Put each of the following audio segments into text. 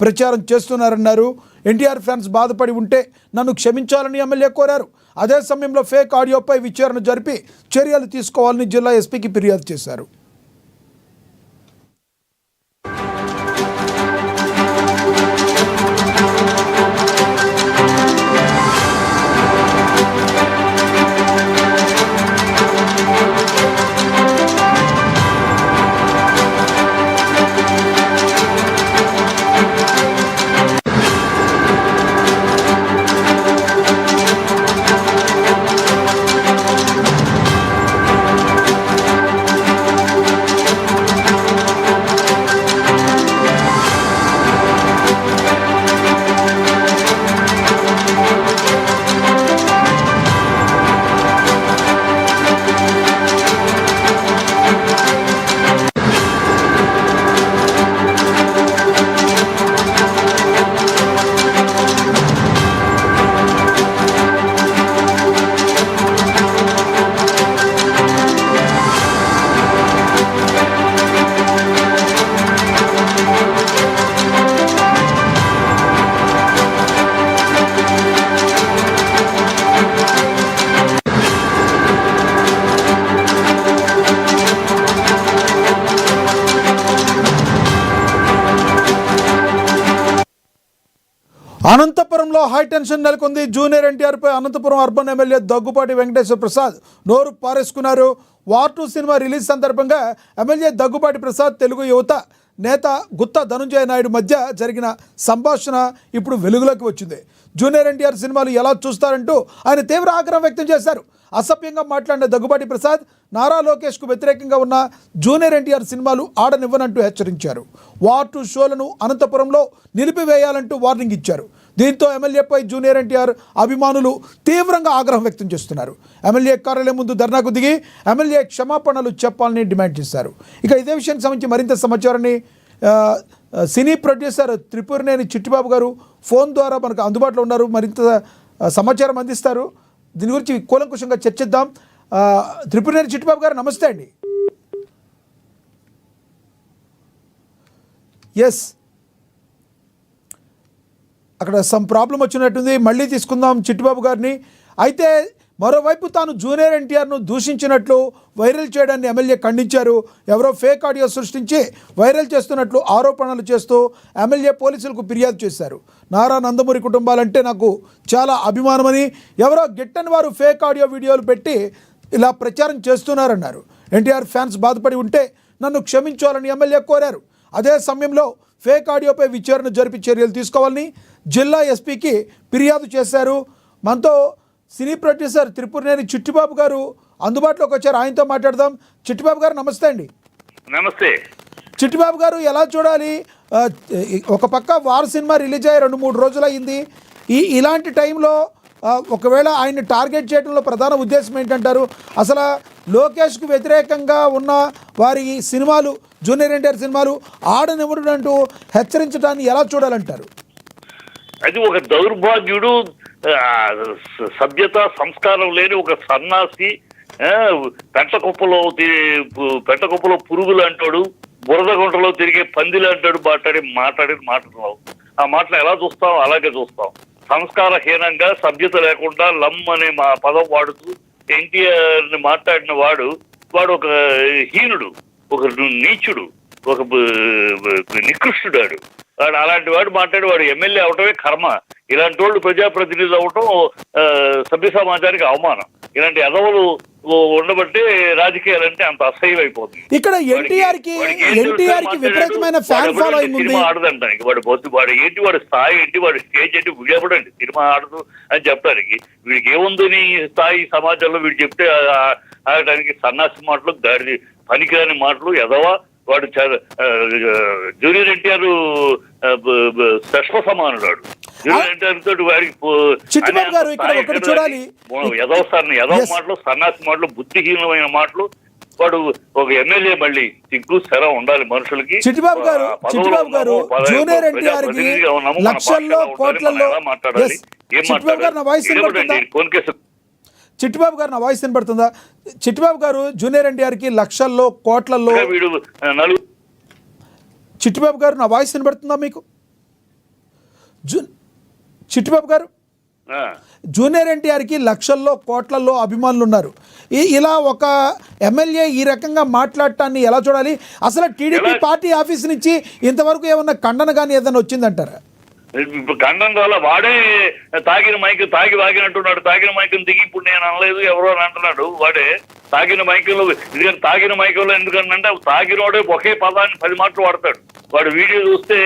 ప్రచారం చేస్తున్నారన్నారు. ఎన్టీఆర్ ఫ్యాన్స్ బాధపడి ఉంటే నన్ను క్షమించాలని ఎమ్మెల్యే కోరారు. అదే సమయంలో ఫేక్ ఆడియోపై విచారణ జరిపి చర్యలు తీసుకోవాలని జిల్లా ఎస్పీకి ఫిర్యాదు చేశారు. అనంతపురంలో హై టెన్షన్ నెలకొంది. జూనియర్ ఎన్టీఆర్పై అనంతపురం అర్బన్ ఎమ్మెల్యే దగ్గుపాటి వెంకటేశ్వర ప్రసాద్ నోరు పారేసుకున్నారు. వార్ 2 సినిమా రిలీజ్ సందర్భంగా ఎమ్మెల్యే దగ్గుపాటి ప్రసాద్ తెలుగు యువత నేత గుత్తా ధనుంజయ నాయుడు మధ్య జరిగిన సంభాషణ ఇప్పుడు వెలుగులోకి వచ్చింది. జూనియర్ ఎన్టీఆర్ సినిమాలు ఎలా చూస్తారంటూ ఆయన తీవ్ర ఆగ్రహం వ్యక్తం చేశారు. అసభ్యంగా మాట్లాడిన దగ్గుబాటి ప్రసాద్ నారా లోకేష్కు వ్యతిరేకంగా ఉన్న జూనియర్ ఎన్టీఆర్ సినిమాలు ఆడనివ్వనంటూ హెచ్చరించారు. వార్ 2 షోలను అనంతపురంలో నిలిపివేయాలంటూ వార్నింగ్ ఇచ్చారు. దీంతో ఎమ్మెల్యేపై జూనియర్ ఎన్టీఆర్ అభిమానులు తీవ్రంగా ఆగ్రహం వ్యక్తం చేస్తున్నారు. ఎమ్మెల్యే కార్యాలయం ముందు ధర్నాకు దిగి ఎమ్మెల్యే క్షమాపణలు చెప్పాలని డిమాండ్ చేశారు. ఇక ఇదే విషయానికి సంబంధించి మరింత సమాచారాన్ని సినీ ప్రొడ్యూసర్ త్రిపురనేని చిట్టిబాబు గారు ఫోన్ ద్వారా మనకు అందుబాటులో ఉన్నారు. మరింత సమాచారం అందిస్తారు. దీని గురించి కూలంకుషంగా చర్చిద్దాం. త్రిపురనేని చిట్టిబాబు గారు నమస్తే అండి. ఎస్, అక్కడ సమ్ ప్రాబ్లం వచ్చినట్టుంది, మళ్ళీ తీసుకుందాం చిట్టిబాబు గారిని. అయితే మరోవైపు తాను జూనియర్ ఎన్టీఆర్ను దూషించినట్లు వైరల్ చేయడాన్ని ఎమ్మెల్యే ఖండించారు. ఎవరో ఫేక్ ఆడియో సృష్టించి వైరల్ చేస్తున్నట్లు ఆరోపణలు చేస్తూ ఎమ్మెల్యే పోలీసులకు ఫిర్యాదు చేశారు. నారా నందమూరి కుటుంబాలంటే నాకు చాలా అభిమానమని, ఎవరో గిట్టని వారు ఫేక్ ఆడియో వీడియోలు పెట్టి ఇలా ప్రచారం చేస్తున్నారన్నారు. ఎన్టీఆర్ ఫ్యాన్స్ బాధపడి ఉంటే నన్ను క్షమించాలని ఎమ్మెల్యే కోరారు. అదే సమయంలో ఫేక్ ఆడియోపై విచారణ జరిపి చర్యలు తీసుకోవాలని జిల్లా ఎస్పీకి ఫిర్యాదు చేశారు. మనతో సినీ ప్రొడ్యూసర్ త్రిపురనేని చిట్టిబాబు గారు అందుబాటులోకి వచ్చారు. ఆయనతో మాట్లాడదాం. చిట్టిబాబు గారు నమస్తే అండి. నమస్తే. చిట్టిబాబు గారు, ఎలా చూడాలి? ఒక పక్క వార్ సినిమా రిలీజ్ అయ్యి 2-3 రోజులు అయింది. ఇలాంటి టైంలో ఒకవేళ ఆయన్ని టార్గెట్ చేయడంలో ప్రధాన ఉద్దేశం ఏంటంటారు? అసలు లోకేష్కు వ్యతిరేకంగా ఉన్న వారి సినిమాలు, జూనియర్ ఎన్టీఆర్ సినిమాలు ఆడనివ్వడంటూ హెచ్చరించడాన్ని ఎలా చూడాలంటారు? అది ఒక దౌర్భాగ్యుడు, సభ్యత సంస్కారం లేని ఒక సన్నాసి, పెంటకుప్పలో పురుగులు అంటాడు, బురద గుంటలో తిరిగే పందిలు అంటాడు మాట్లాడిన ఆ మాటలు ఎలా చూస్తాం అలాగే చూస్తాం. సంస్కారహీనంగా, సభ్యత లేకుండా లమ్ అనే మా పదం వాడుతూ ఎన్టీఆర్ ని మాట్లాడిన వాడు ఒక హీనుడు, ఒక నీచుడు, ఒక నికృష్టుడాడు. వాడు అలాంటి వాడు వాడు ఎమ్మెల్యే అవటమే కర్మ. ఇలాంటి వాళ్ళు ప్రజాప్రతినిధులు అవటం సభ్య సమాజానికి అవమానం. ఇలాంటి ఎదవలు ఉండబట్టే రాజకీయాలంటే అంత అసహ్యం అయిపోతుంది. ఇక్కడ ఎన్టీఆర్ కి విపరీతమైన ఫ్యాన్ ఫాలోయింగ్ ఉంది. సినిమా ఆడదంటానికి వాడు ఏంటి, వాడి స్థాయి ఏంటి, వాడి స్టేజ్ ఏంటి చెప్పడండి. సినిమా ఆడదు అని చెప్పడానికి వీడికి ఏముందని స్థాయి సమాజంలో వీడు చెప్తే ఆడటానికి సన్నాసి మాటలు, గాడి పనికిరాని మాటలు, ఎదవా. వాడు జూనియర్ ఎన్టీఆర్ శశ్వ సమానుడు. వాడు జూనియర్ ఎన్టీఆర్ తోటి వాడికి ఎదవ మాటలు, సన్నాసి మాటలు, బుద్ధిహీనమైన మాటలు. వాడు ఒక ఎమ్మెల్యే, మళ్ళీ సిగ్గు శర ఉండాలి మనుషులకి. చిట్టిబాబు గారు జూనియర్ ఎన్టీఆర్ కి లక్షల్లో కోట్లలో మాట్లాడాలి. ఏం మాట్లాడాలి? Phone case. చిట్టిబాబు గారు, నా వాయిస్ వినపడుతుందా? చిట్టిబాబు గారు, జూనియర్ ఎన్టీఆర్కి లక్షల్లో కోట్లలో. చిట్టిబాబు గారు, నా వాయిస్ వినపడుతుందా మీకు? చిట్టిబాబు గారు, ఆ. జూనియర్ ఎన్టీఆర్కి లక్షల్లో కోట్లలో అభిమానులు ఉన్నారు. ఇలా ఒక ఎమ్మెల్యే ఈ రకంగా మాట్లాడటాన్ని ఎలా చూడాలి? అసలు టీడీపీ పార్టీ ఆఫీస్ నుంచి ఇంతవరకు ఏమన్నా ఖండన కానీ ఏదైనా వచ్చిందంటారా? ఇప్పుడు ఖండం వల్ల వాడే తాగిన మైకు తాగి వాగినట్టున్నాడు. తాగిన మైకును దిగి ఇప్పుడు నేను అనలేదు ఎవరో అని అంటున్నాడు. వాడే తాగిన మైకులు, ఎందుకంటే తాగిన మైకుల్లో ఎందుకంటే తాగినోడే ఒకే పదాన్ని 10 మాటలు వాడతాడు. వాడు వీడియో చూస్తే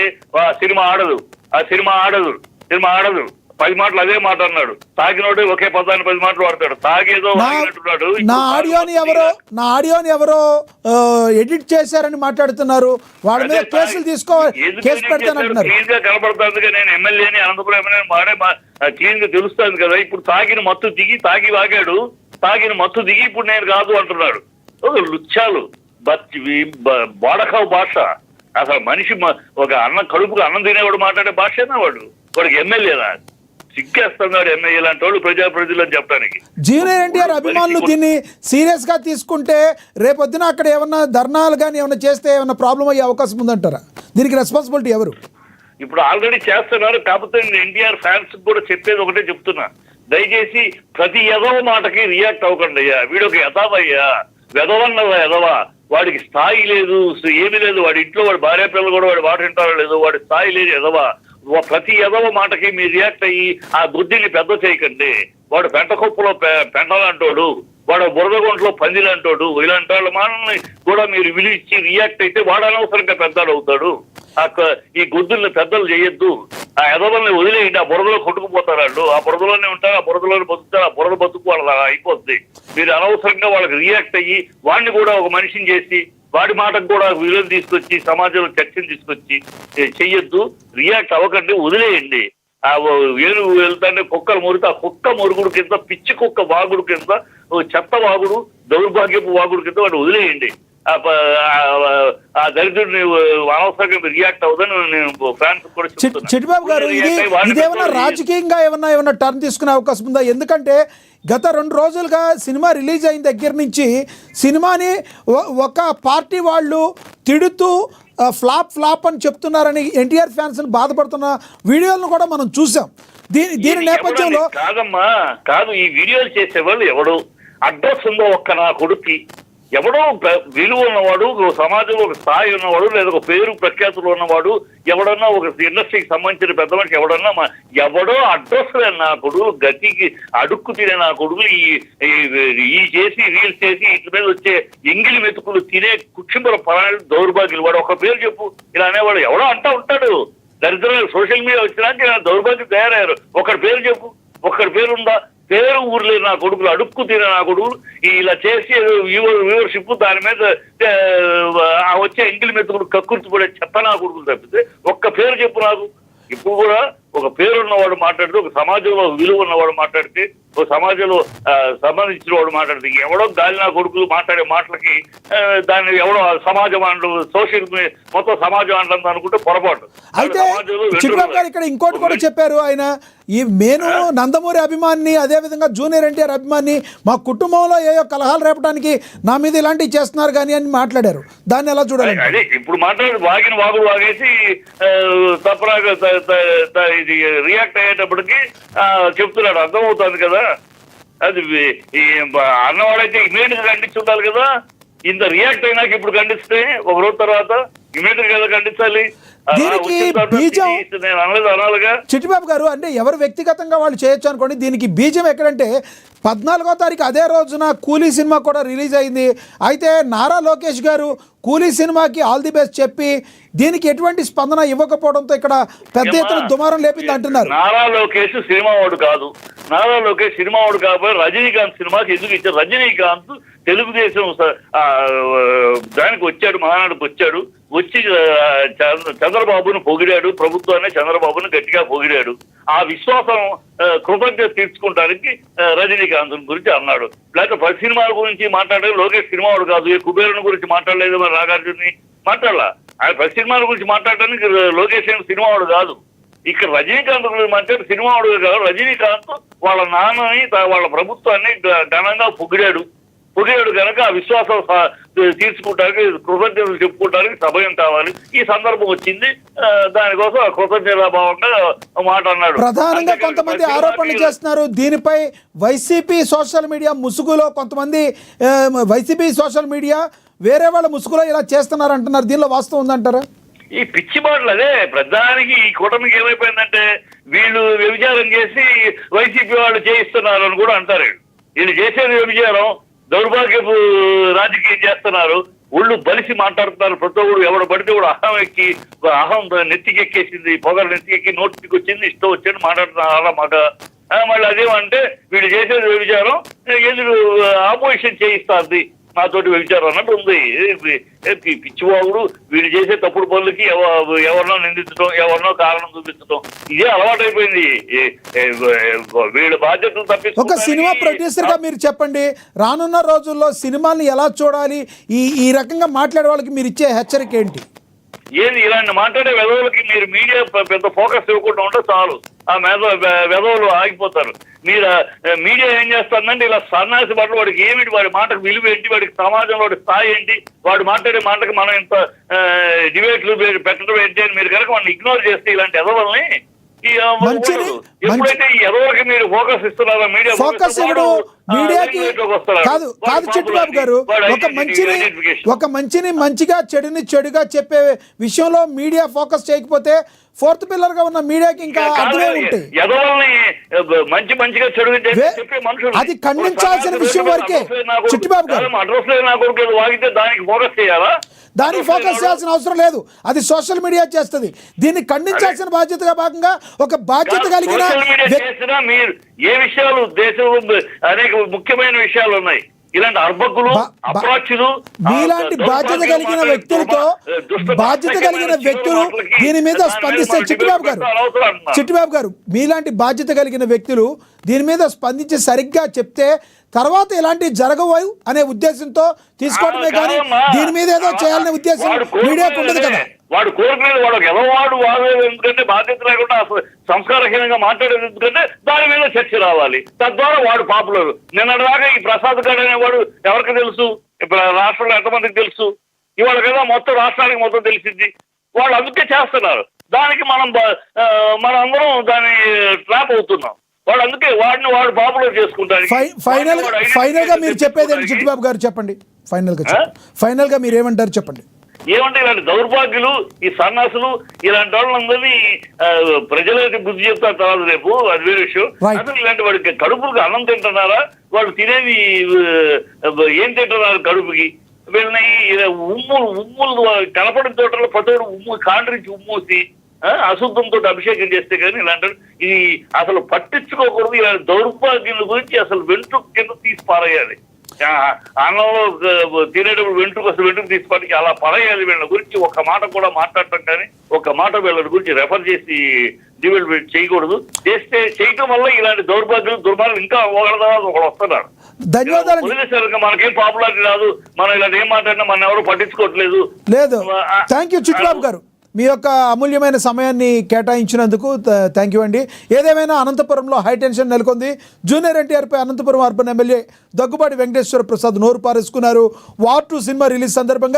సినిమా ఆడదు, ఆ సినిమా ఆడదు, సినిమా ఆడదు, 10 మాటలు అదే మాట అన్నాడు. తాగినోడే ఒకే పదాన్ని 10 మాటలు వాడతాడు. తాగేదో వాగినట్టున్నాడు. నా ఆడియోని ఎవరో ఎడిట్ చేశారని మాట్లాడుతున్నారు. వాళ్ళ మీద కేసులు కేసు పెడతానంటున్నారు. క్లీన్ గా కనబడుతుంది. నేను ఎమ్మెల్యేని, అనంతపురం ఎమ్మెల్యేని వాడే క్లీన్ గా తెలుస్తుంది కదా. ఇప్పుడు తాగిన మత్తు దిగి తాగి వాగాడు, తాగిన మత్తు దిగి ఇప్పుడు నేను కాదు అంటున్నాడు. లుచ్చాలు బాడకావు భాష. అసలు మనిషి ఒక కడుపుకు అన్నం తినేవాడు మాట్లాడే భాషేనా వాడికి ఎమ్మెల్యేనా? సిగ్గేస్తున్నాడు ఎమ్మెల్యే లాంటి వాళ్ళు ప్రజలు అని చెప్పడానికి. జూనియర్ ఎన్టీఆర్ అభిమానులు దీన్ని సీరియస్ గా తీసుకుంటే రేపొద్దున అక్కడ ఏమన్నా ధర్నాలు కానీ ఏమన్నా చేస్తే ఏమన్నా ప్రాబ్లం అయ్యే అవకాశం ఉందంటారా? దీనికి రెస్పాన్సిబిలిటీ ఎవరు? ఇప్పుడు ఆల్రెడీ చేస్తున్నారు. కాకపోతే ఎన్టీఆర్ ఫ్యాన్స్ కూడా చెప్పేది ఒకటే చెప్తున్నా, దయచేసి ప్రతి ఎదవ మాటకి రియాక్ట్ అవ్వకండి అయ్యా. వీడొక ఎదవయ్యా, వెదవన్నదా ఎదవా, వాడికి స్థాయి లేదు, ఏమీ లేదు. వాడి ఇంట్లో వాడి భార్య పిల్లలు కూడా వాడి మాట వింటారో లేదు, వాడి స్థాయి లేదు ఎదవా. ప్రతి ఎదవ మాటకి మీరు రియాక్ట్ అయ్యి ఆ బుద్ధిని పెద్ద చేయకండి. వాడు పెంటకొప్పులో పెంటలంటోడు, వాడు బురదగుంటలో పందిలంటోడు, ఇలాంటి వాళ్ళ మాటల్ని కూడా మీరు విలువిచ్చి రియాక్ట్ అయితే వాడు అనవసరంగా పెద్దలు అవుతాడు. ఈ గుద్దుల్ని పెద్దలు చేయొద్దు. ఆ ఎదవల్ని వదిలేయండి. ఆ బురదలో కొట్టుకుపోతారు వాళ్ళు. ఆ బురదలోనే ఉంటారు, ఆ బురదలోనే బతుకుతారు. ఆ బురద బతుకు వాళ్ళ అయిపోద్ది. మీరు అనవసరంగా వాళ్ళకి రియాక్ట్ అయ్యి వాడిని కూడా ఒక మనిషిని చేసి వాడి మాటకు కూడా విలువ తీసుకొచ్చి సమాజంలో చర్చను తీసుకొచ్చి చెయ్యొద్దు. రియాక్ట్ అవ్వకండి, వదిలేయండి. ఆ ఏనుగు వెళ్తానే కుక్కలు మురితే ఆ కుక్క మురుగుడు కింద, పిచ్చి కుక్క వాగుడు కింద, చెత్త వాగుడు, దౌర్భాగ్యపు వాగుడు కింద వాడు వదిలేయండి. ఆ దరిద్రుడిని అనవసరంగా రియాక్ట్ అవ్వదని నేను ఫ్యాన్స్ కూడా చెప్తున్నా. చిట్టిబాబు గారు, ఇదేమన్నా రాజకీయంగా ఏమన్నా టర్న్ తీసుకునే అవకాశం ఉందా? ఎందుకంటే గత 2 రోజులుగా సినిమా రిలీజ్ అయిన దగ్గర నుంచి సినిమాని ఒక పార్టీ వాళ్ళు తిడుతూ ఫ్లాప్ అని చెప్తున్నారని ఎన్టీఆర్ ఫ్యాన్స్ బాధపడుతున్న వీడియోలను కూడా మనం చూసాం. దీని నేపథ్యంలో కాదమ్మా, కాదు, ఈ వీడియోలు చేసేవాళ్ళు ఎవడు అడ్రస్ ఉందో ఒక్క నా కొడుక్కి, ఎవడో విలువ ఉన్నవాడు, సమాజంలో ఒక స్థాయి ఉన్నవాడు, లేదా ఒక పేరు ప్రఖ్యాతులు ఉన్నవాడు, ఎవడన్నా ఒక ఇండస్ట్రీకి సంబంధించిన పెద్ద మనిషి ఎవడో అడ్రస్ లేని నా కొడుకు, గతికి అడుక్కు తినే నా కొడుకులు ఈ చేసి రీల్స్ చేసి ఇట్ల మీద వచ్చే ఎంగిలి మెతుకులు తినే కుక్షింపుల పరాలు దౌర్భాగ్యులు. వాడు ఒక పేరు చెప్పు ఇలా అనేవాడు ఎవడో అంటా ఉంటాడు. దరిద్రం సోషల్ మీడియా వచ్చినాక దౌర్భాగ్యం తయారయ్యారు. ఒకరి పేరు చెప్పు, ఒక్కడి పేరుందా? పేరు ఊర్లే నా కొడుకులు, అడుక్కు తినే నా కొడుకులు ఇలా చేసి వ్యూవర్షిప్ దాని మీద వచ్చే ఎంగిలి మెతుకులు కక్కుర్తి పడే చెత్త నా కొడుకులు తప్పితే ఒక్క పేరు చెప్పు నాకు. ఇప్పుడు కూడా ఒక పేరున్నవాడు మాట్లాడితే, ఒక సమాజంలో విలువ ఉన్నవాడు మాట్లాడితే, ఒక సమాజంలో సంబంధించిన వాడు మాట్లాడితే, ఎవడో గాలి నా కొడుకులు మాట్లాడే మాటలకి దాన్ని ఎవడో సమాజం అంటూ సోషల్ మొత్తం సమాజం అంటుంది అనుకుంటే పొరపాటు. అయితే చిట్టిబాబు గారు ఇక్కడ ఇంకోటి కూడా చెప్పారు. ఆయన నేను నందమూరి అభిమాని, అదేవిధంగా జూనియర్ ఎన్టీఆర్ అభిమాని, మా కుటుంబంలో ఏయో కలహాలు రేపడానికి నా మీద ఇలాంటివి చేస్తున్నారు కానీ అని మాట్లాడారు. దాన్ని ఎలా చూడాలి? అదే ఇప్పుడు మాట్లాడి వాగుడు వాగేసి తప్పరాగా ఇది రియాక్ట్ అయ్యేటప్పటికి చెప్తున్నాడు. అర్థమవుతుంది కదా. అది అన్నవాడైతే ఇమీడియట్ గా ఖండించి ఉండాలి కదా. ఇంత రియాక్ట్ అయినాక ఇప్పుడు ఖండిస్తే ఒక రోజు తర్వాత ఇమీడియట్ గా ఖండించాలి. చిట్టిబాబు గారు, అంటే ఎవరు వ్యక్తిగతంగా వాళ్ళు చేయొచ్చు అనుకోండి. దీనికి బీజం ఎక్కడంటే 14వ తారీఖు అదే రోజున కూలీ సినిమా కూడా రిలీజ్ అయింది. అయితే నారా లోకేష్ గారు కూలీ సినిమాకి ఆల్ ది బెస్ట్ చెప్పి దీనికి ఎటువంటి స్పందన ఇవ్వకపోవడంతో ఇక్కడ పెద్ద ఎత్తున దుమారం లేపింది అంటున్నారు. నారా లోకేష్ సినిమా వాడు కాదు. నారా లోకేష్ సినిమా వాడు కాబట్టి రజనీకాంత్ సినిమాకి ఎందుకు ఇచ్చారు? రజనీకాంత్ తెలుగుదేశం దానికి వచ్చాడు, మహానాడుకు వచ్చాడు. వచ్చి చంద్రబాబును పొగిడాడు, ప్రభుత్వాన్ని చంద్రబాబును గట్టిగా పొగిడాడు. ఆ విశ్వాసం కృతజ్ఞత తీర్చుకోవడానికి రజనీకాంత్ గురించి అన్నాడు. లేకపోతే 10 సినిమాల గురించి మాట్లాడలేదు. లోకేష్ సినిమా వాడు కాదు. ఏ కుబేరుని గురించి మాట్లాడలేదు, మరి నాగార్జున్ని మాట్లాడలా. ఆయన 10 సినిమాల గురించి మాట్లాడడానికి లోకేష్ సినిమా వాడు కాదు. ఇక్కడ రజనీకాంత్ గురించి మాట్లాడి సినిమా వాడు కాదు. రజనీకాంత్ వాళ్ళ నాన్నని, వాళ్ళ ప్రభుత్వాన్ని ఘనంగా పొగిడాడు. పొగిడాడు కనుక ఆ విశ్వాసం తీర్చుకోవడానికి కృతజ్ఞతలు చెప్పుకోవడానికి సమయం కావాలి. ఈ సందర్భం వచ్చింది, దానికోసం కృతజ్ఞతాభావంగా మాట అన్నాడు. ప్రధానంగా కొంతమంది ఆరోపణలు చేస్తున్నారు దీనిపై. వైసీపీ సోషల్ మీడియా ముసుగులో కొంతమంది వైసీపీ సోషల్ మీడియా వేరే వాళ్ళ ముసుగులో ఇలా చేస్తున్నారు అంటున్నారు. దీనిలో వాస్తవం ఉందంటారా? ఈ పిచ్చి మాటలు అదే ప్రధానికి ఈ కూటమికి ఏమైపోయిందంటే వీళ్ళు వ్యభిచారం చేసి వైసీపీ వాళ్ళు చేయిస్తున్నారు అని కూడా అంటారు. వీళ్ళు చేసేది వ్యభిచారం, దౌర్భాగ్యపు రాజకీయం చేస్తున్నారు, ఒళ్ళు బలిసి మాట్లాడుతున్నారు. ప్రతి ఒక్కడు ఎవడు పడితే కూడా అహం నెత్తికెక్కేసింది, పొగలు నెత్తికెక్కి నోటికి వచ్చింది, ఇష్టం వచ్చేది మాట్లాడుతున్నారు. అలా మాట మళ్ళీ అదేమంటే వీళ్ళు చేసేది వ్యభిచారం, ఎదురు ఆపోజిషన్ చేయిస్తుంది నాతోటి వ్యభిచారం అన్నట్టు ఉంది. పిచ్చివాగుడు వీళ్ళు చేసే తప్పుడు పనులకి ఎవరినో నిందించడం, ఎవరినో కారణం చూపించడం, ఇదే అలవాటైపోయింది. వీళ్ళ బాధ్యతలు తప్పించి ఒక సినిమా ప్రొడ్యూసర్ గా మీరు చెప్పండి, రానున్న రోజుల్లో సినిమాని ఎలా చూడాలి? ఈ రకంగా మాట్లాడే వాళ్ళకి మీరు ఇచ్చే హెచ్చరిక ఏంటి? ఏంది ఇలాంటి మాట్లాడే వెధవులకి మీరు మీడియా పెద్ద ఫోకస్ ఇవ్వకుండా ఉంటే చాలు, ఆ వెధవులు ఆగిపోతారు. మీరు మీడియా ఏం చేస్తుందంటే ఇలా సన్నాసి పట్ల వాడికి ఏమిటి, వాడి మాటకు విలువ ఏంటి, వాడికి సమాజంలో వాడి స్థాయి ఏంటి, వాడు మాట్లాడే మాటకి మనం ఇంత డిబేట్లు పెట్టడం ఏంటి అని మీరు కనుక వాడిని ఇగ్నోర్ చేస్తే ఇలాంటి ఎదవల్ని ఎప్పుడైతే ఈ ఎదవలకి మీరు ఫోకస్ ఇస్తున్నారో మీడియా ఫోకస్ ఇవ్వడం మీడియాకి కాదు కాదు చిట్టిబాబు గారు, ఒక మంచిని మంచిగా చెడుని చెడుగా చెప్పే విషయంలో మీడియా ఫోకస్ చేయకపోతే ఫోర్త్ పిల్లర్ గా ఉన్న మీడియాకి ఇంకా అర్థమే ఉంటాయి. మంచిగా చెడు చెప్పే మనుషులు అది ఖండించాల్సిన విషయం వరకే చిట్టిబాబు గారు. అడ్రస్ లేదు నా కొడుకు వాగితే దానికి ఫోకస్ చేయాలా? దానికి ఫోకస్ చేయాల్సిన అవసరం లేదు, అది సోషల్ మీడియా చేస్తుంది. దీన్ని ఖండించాల్సిన బాధ్యతగా భాగంగా ఒక బాధ్యత కలిగిన మీరు ఏ విషయాలు దేశంలో అనేక ముఖ్యమైన విషయాలు ఉన్నాయి, ఇలాంటి అర్భకులు అప్రాచ్యులు మీలాంటి బాధ్యత కలిగిన వ్యక్తులతో దీని మీద స్పందిస్తే చిట్టిబాబు గారు మీలాంటి బాధ్యత కలిగిన వ్యక్తులు దీని మీద స్పందించి సరిగ్గా చెప్తే తర్వాత ఇలాంటి జరగవు అనే ఉద్దేశంతో తీసుకోవడమే కానీ దీని మీద ఏదో చేయాలనే ఉద్దేశం మీడియాకు ఉండదు కదా. వాడు కోరుకునేది వాడు ఎవరు వాడు ఎందుకంటే బాధ్యత లేకుండా సంస్కారహీనంగా మాట్లాడేది ఎందుకంటే దాని మీద చర్చ రావాలి, తద్వారా వాడు పాపులర్. నిన్నటిదాకా ఈ ప్రసాద్ గారు అనేవాడు ఎవరికి తెలుసు, ఇప్పుడు రాష్ట్రంలో ఎంతమందికి తెలుసు, ఇవాళ కదా మొత్తం రాష్ట్రానికి మొత్తం తెలిసింది. వాళ్ళు అందుకే చేస్తున్నారు, దానికి మనందరం దాన్ని ట్రాప్ అవుతున్నాం. వాడు అందుకే వాడు పాపులర్ చేసుకుంటారు. ఫైనల్ గా మీరు చెప్పేది చిట్టిబాబు గారు చెప్పండి. ఫైనల్ గా మీరు ఏమంటారు చెప్పండి. ఏమంటే ఇలాంటి దౌర్భాగ్యులు, ఈ సన్నాసులు, ఇలాంటి వాళ్ళందరినీ ప్రజలకి బుద్ధి చెప్తారు తర్వాత రేపు, అది వేరే విషయం. అసలు ఇలాంటి వాడికి కడుపుకి అన్నం తింటున్నారా, వాళ్ళు తినేది ఏం తింటున్నారు కడుపుకి? వీళ్ళని ఉమ్ములు కనపడిన తోటలో పతోడు ఉమ్ము కాండ్రించి ఉమ్మూసి అశుద్ధంతో అభిషేకం చేస్తే కానీ ఇలాంటి ఇది అసలు పట్టించుకోకూడదు. ఇలాంటి దౌర్భాగ్యుల గురించి అసలు వెంట్రుక కింద తీసి పారేయాలి. అన్నంలో తినేటప్పుడు వెంట్రుకు తీసుకోవడానికి అలా పడేయాలి. వీళ్ళ గురించి ఒక మాట కూడా మాట్లాడటం కానీ ఒక మాట వీళ్ళ గురించి రెఫర్ చేసి డిబేట్ చేయకూడదు. చేయటం వల్ల ఇలాంటి దుర్మార్గులు ఇంకా ఒకడు వస్తున్నారు. ధన్యవాదాలు. మనకేం పాపులారిటీ రాదు, మనం ఇలాంటి ఏం మాట్లాడినా మన ఎవరు పట్టించుకోవట్లేదు. లేదు. థ్యాంక్ యూ చిట్టిబాబు గారు, మీ యొక్క అమూల్యమైన సమయాన్ని కేటాయించినందుకు థ్యాంక్ యూ అండి. ఏదేమైనా అనంతపురంలో హై టెన్షన్ నెలకొంది. జూనియర్ ఎన్టీఆర్పై అనంతపురం అర్బన్ ఎమ్మెల్యే దగ్గుబాటి వెంకటేశ్వర ప్రసాద్ నోరు పారేసుకున్నారు. వార్ 2 సినిమా రిలీజ్ సందర్భంగా